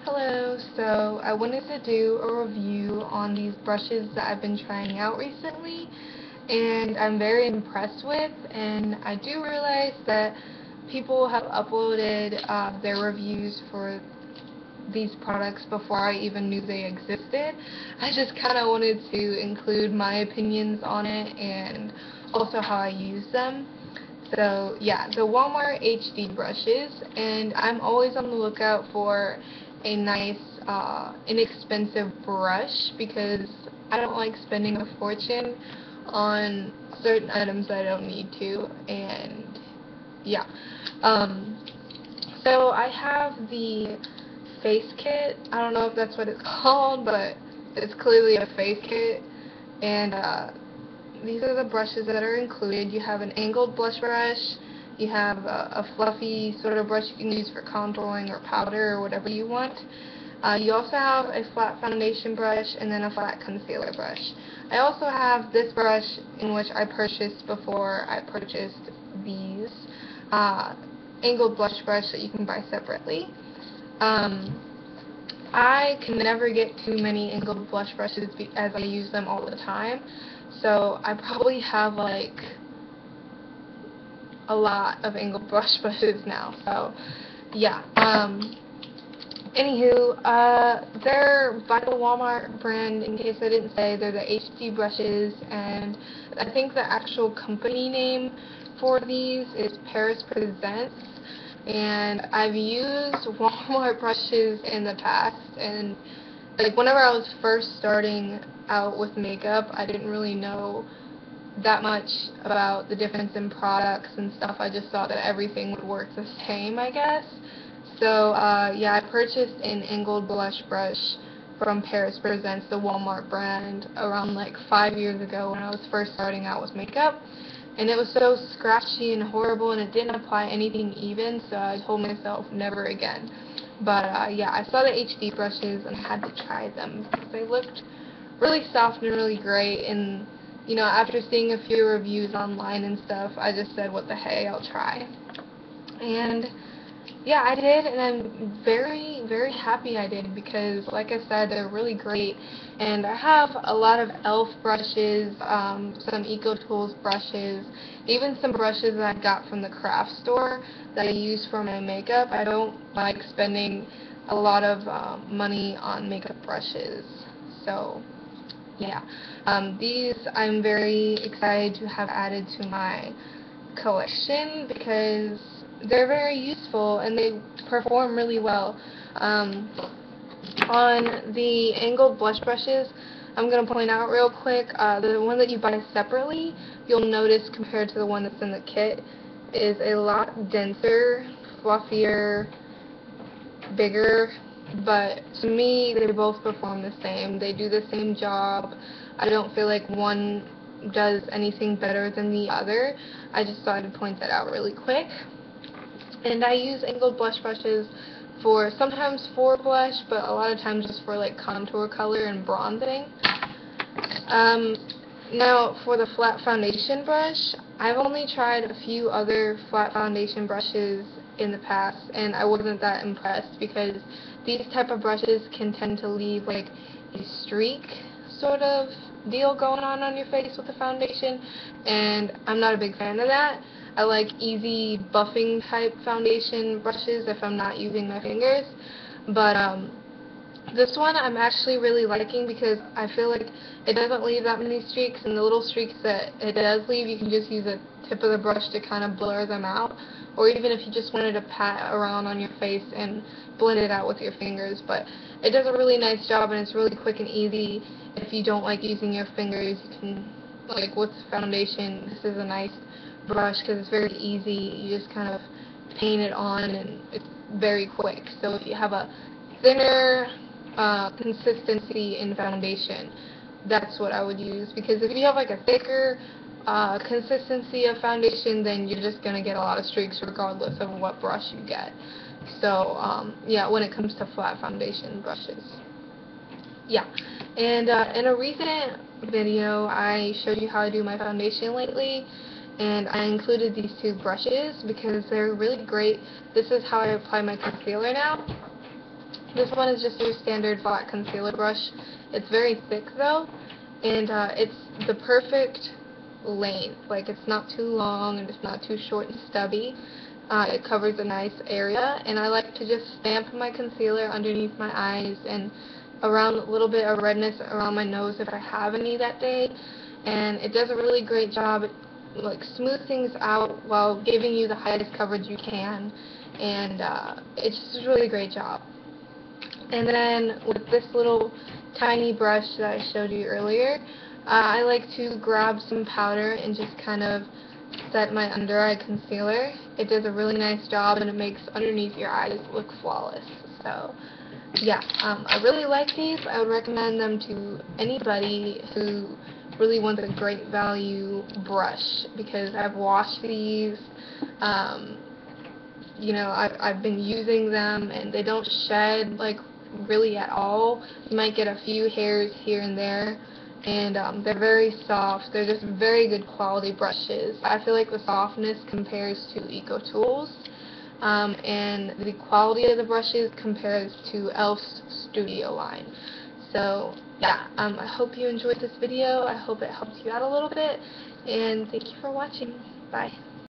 Hello, so I wanted to do a review on these brushes that I've been trying out recently and I'm very impressed with, and I do realize that people have uploaded their reviews for these products before I even knew they existed. I just kind of wanted to include my opinions on it and also how I use them. So yeah, the Walmart HD brushes, and I'm always on the lookout for a nice, inexpensive brush because I don't like spending a fortune on certain items I don't need to, and yeah. Um, so I have the face kit. I don't know if that's what it's called, but it's clearly a face kit, and these are the brushes that are included. You have an angled blush brush, you have a fluffy sort of brush you can use for contouring or powder or whatever you want. You also have a flat foundation brush and then a flat concealer brush. I also have this brush in which I purchased before I purchased these uh, angled blush brush that you can buy separately. Um, I can never get too many angled blush brushes as I use them all the time. So I probably have like a lot of angled blush brushes now. So yeah. Anywho, they're by the Walmart brand. In case I didn't say, they're the HD brushes, and I think the actual company name for these is Paris Presents. And I've used Walmart brushes in the past, and like whenever I was first starting out with makeup, I didn't really know that much about the difference in products and stuff. I just thought that everything would work the same, I guess. So, yeah, I purchased an angled blush brush from Paris Presents, the Walmart brand, around like 5 years ago when I was first starting out with makeup. And it was so scratchy and horrible, and it didn't apply anything even, so I told myself never again. But, yeah, I saw the HD brushes and I had to try them because they looked really soft and really great, and after seeing a few reviews online and stuff, I just said, what the hey, I'll try. And yeah, I did, and I'm very, very happy I did because, like I said, they're really great. And I have a lot of e.l.f. brushes, some EcoTools brushes, even some brushes that I got from the craft store that I use for my makeup. I don't like spending a lot of money on makeup brushes. So yeah, these I'm very excited to have added to my collection because they're very useful and they perform really well. On the angled blush brushes, I'm going to point out real quick, the one that you buy separately, you'll notice compared to the one that's in the kit, is a lot denser, fluffier, bigger, but to me they both perform the same. They do the same job. I don't feel like one does anything better than the other. I just thought I'd point that out really quick. And I use angled blush brushes for sometimes for blush, but a lot of times just for like contour color and bronzing. Um, Now for the flat foundation brush, I've only tried a few other flat foundation brushes in the past, and I wasn't that impressed because these type of brushes can tend to leave like a streak sort of deal going on your face with the foundation, and I'm not a big fan of that. I like easy buffing type foundation brushes if I'm not using my fingers, but this one I'm actually really liking because I feel like it doesn't leave that many streaks, and the little streaks that it does leave, you can just use the tip of the brush to kind of blur them out, or even if you just wanted to pat around on your face and blend it out with your fingers. But it does a really nice job, and it's really quick and easy. If you don't like using your fingers, you can, like with foundation, this is a nice brush because it's very easy. You just kind of paint it on, and it's very quick. So if you have a thinner consistency in foundation, that's what I would use, because if you have like a thicker consistency of foundation, then you're just going to get a lot of streaks regardless of what brush you get. So yeah, when it comes to flat foundation brushes. Yeah, and in a recent video I showed you how I do my foundation lately, and I included these two brushes because they're really great. This is how I apply my concealer now. This one is just your standard flat concealer brush. It's very thick though, and it's the perfect length. Like, it's not too long and it's not too short and stubby. It covers a nice area, and I like to just stamp my concealer underneath my eyes and around a little bit of redness around my nose if I have any that day. And it does a really great job. It like smooth things out while giving you the highest coverage you can, and it's just a really great job. And then with this little tiny brush that I showed you earlier, I like to grab some powder and just kind of set my under eye concealer. It does a really nice job, and it makes underneath your eyes look flawless. So yeah, I really like these. I would recommend them to anybody who really wants a great value brush, because I've washed these. You know, I've been using them, and they don't shed like really at all. You might get a few hairs here and there, and they're very soft. They're just very good quality brushes. I feel like the softness compares to EcoTools, and the quality of the brushes compares to e.l.f.'s Studio line. So yeah, I hope you enjoyed this video. I hope it helped you out a little bit, and thank you for watching. Bye.